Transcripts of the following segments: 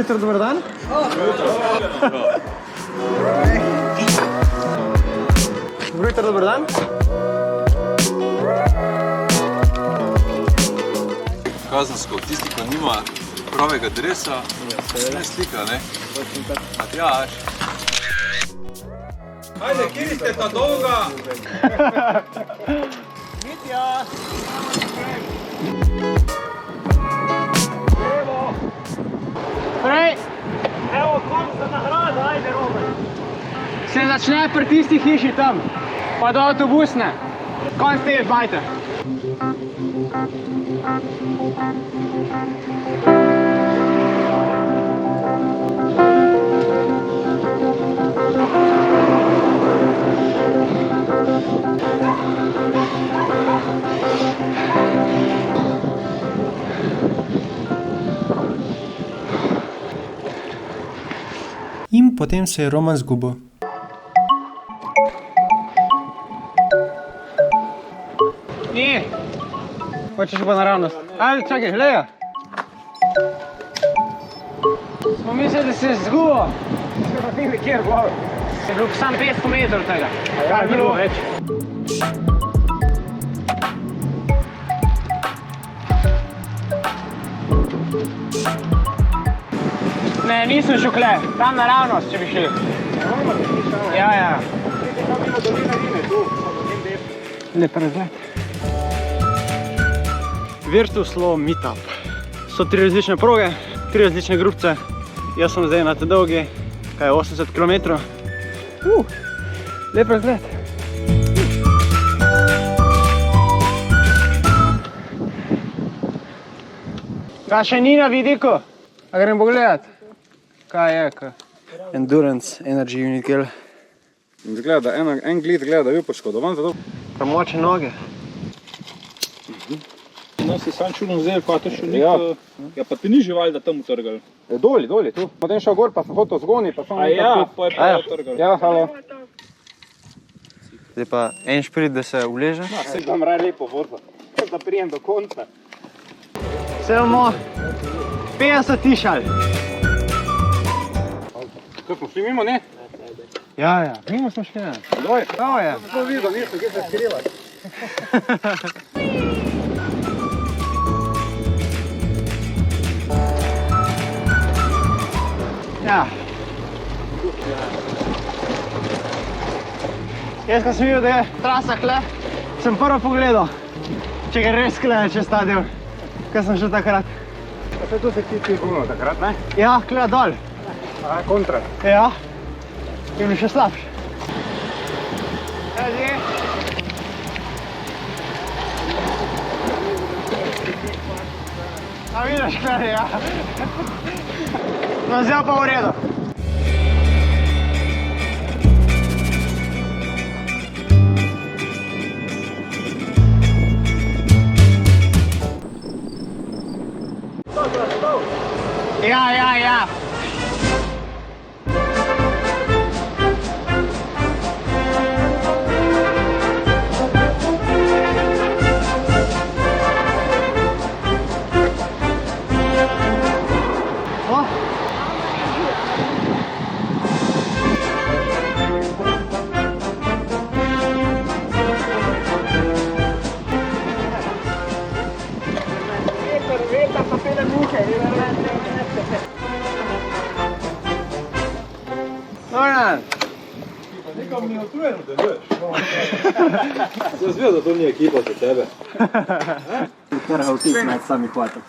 jutro, dober dan. Dobro jutro, dober dan. Kazensko, tisti, ki nima pravega dresa, ne slika, ne? Matjaž. Ajde, kjer ste ta dolga? Mitja! Prej! Evo, konca nagrada, ajde, Robert. Se začne pri tisti hiši tam, pa do avtobusne. Konc te bajte. In potem se je Roman zgubil. Ni! Hočeš pa naravnost. Ajde, čakaj, Leja! Smo mislili, da si je zgubil. Smo pa ti nekjer gor. Je bil sam 500 metrov tega. Kar ni bilo več. Ne, nisem šel kle. Tam naravnost, če bi šli. Ja, ja. Lep razgled. Virtual Slow Meetup. So 3 različne proge, 3 različne grupce. Jaz sem zdaj na te dolgi, kaj je 80 km. Lep razgled. Kaj še ni na vidiku? A grem pogledat? Kaj je? Endurance Energy Unit Gel. Zgleda, en gled gleda, da je bil poškodovan, zato... Premoče noge. No, si sam čudno vzel, kaj to še nik, ja pa ti ni žival, da tam utrgal. Doli, tu. Potem šel gor, pa sem hotel zgoni, pa sem... A ja, pa je pa utrgal. Ja, halo. Zdaj pa en šprit, da se uleže. Se dam raj lepo vorba, da prijem do konca. Se bomo 50 tišali. Ko smo šli mimo, ne? Ja, mimo smo šli, ne. Doj, To je. to videl, nisem, kje se skrivaš. Ja. Jaz, ko sem videl, da je trasa kle, sem prvo pogledal, če ga res kle čez ta del, ko sem šel takrat. Pa se tu se ti puno takrat, ne? Ja, kle dol. A, kontra. Ja. Je mi še slabše. A vidiš, kle, ja. No, zdaj pa v redu. Ja. Nekam mi utrujeno deluješ. Jaz vem, da to ni ekipa za tebe. Prva vtis med sami hvatom.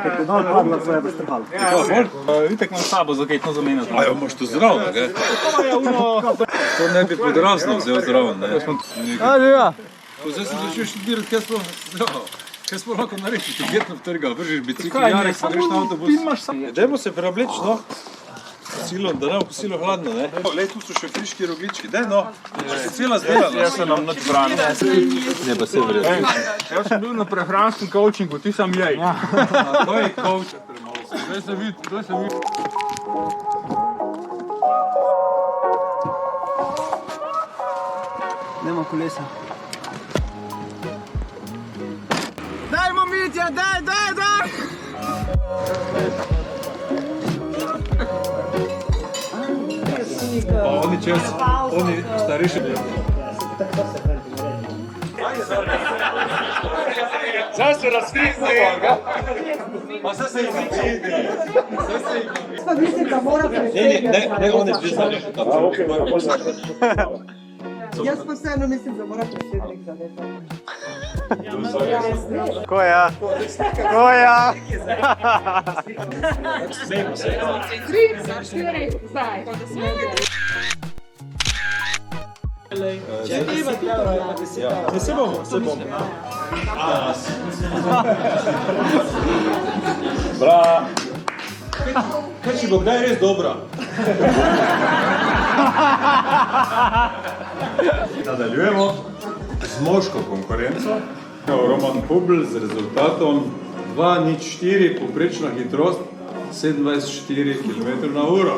Ker te dol hladno svoje postrhalo. Itek imam s sabo za kaj to zamenjati. Ajo, imaš to zraven, ne? To ne bi podrazno vzel zraven, ne? Ajde, ja. Zdaj sem začel študirati, kaj sploh zraven. Kaj sploh lahko naredi, ti getno vtrgal, vržiš bicikl, jarek, se greš na avtobus. Dajmo se preobleči, no. Kosilo, da ne bo kosilo hladno, ne? Lej, tu so še friški roglički, daj no. Se cela zbira, no. Jaz sem nam nič branil. Ne, pa se vredno. Jaz sem bil na prehranskem coachingu, ti sam jej. To je coach. Daj se vidi. Nemo kolesa. Dajmo, Mitja, daj! čez, oni starejši. Zdaj se razkrizni. Pa se se izvidi. Pa mislim, da mora predsednik. Ne, oni dve starejši. Jaz pa vseeno mislim, da mora predsednik zadeti. Koja? Koja? 3, 4, zdaj. Se bomo. Bra. Kaj če bo kdaj res dobra? Nadaljujemo z moško konkurenco. Roman Publ z rezultatom 2:04, povprečna hitrost 27,4 km/h.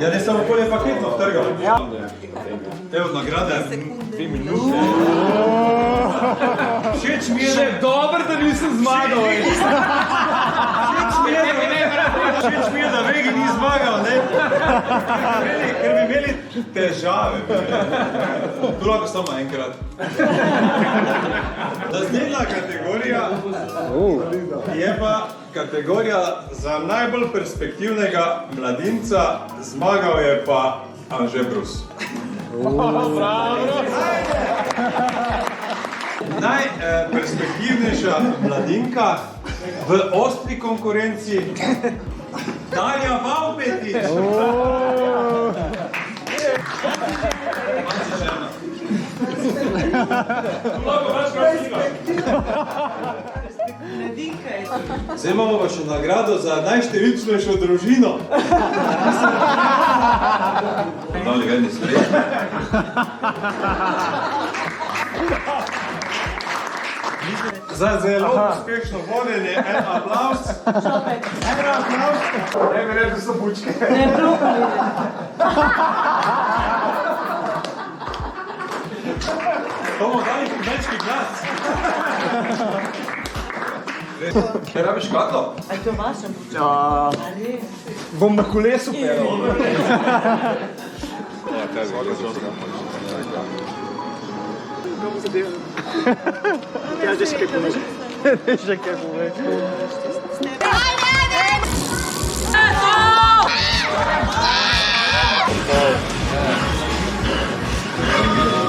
Ja, ne samo polje paketno trgal. Evo nagrade, 2 minute. Všeč mi je, Da nisem zmagal. Všeč mi je, da Vegi ni zmagal, ne? Ker bi imeli težave. Tu lahko samo enkrat. Naslednja kategorija je pa kategorija za najbolj perspektivnega mladinca, zmagal je pa Anže Brus. Najperspektivnejša mladinka v ostri konkurenci Darja Valpetič. Zdaj imamo pa še nagrado za najštevilčnejšo družino. Dali vedni sredi. Za zelo uspešno vodenje, en aplaus. En aplaus. Ne mi reči, da so bučke. Ne, propali. Bomo dali kmečki glas. Kaj rabiš katlo? A to vaša bučka? Bom na kolesu pel. Ja, že kaj poveš. Že kaj poveš. Ajde!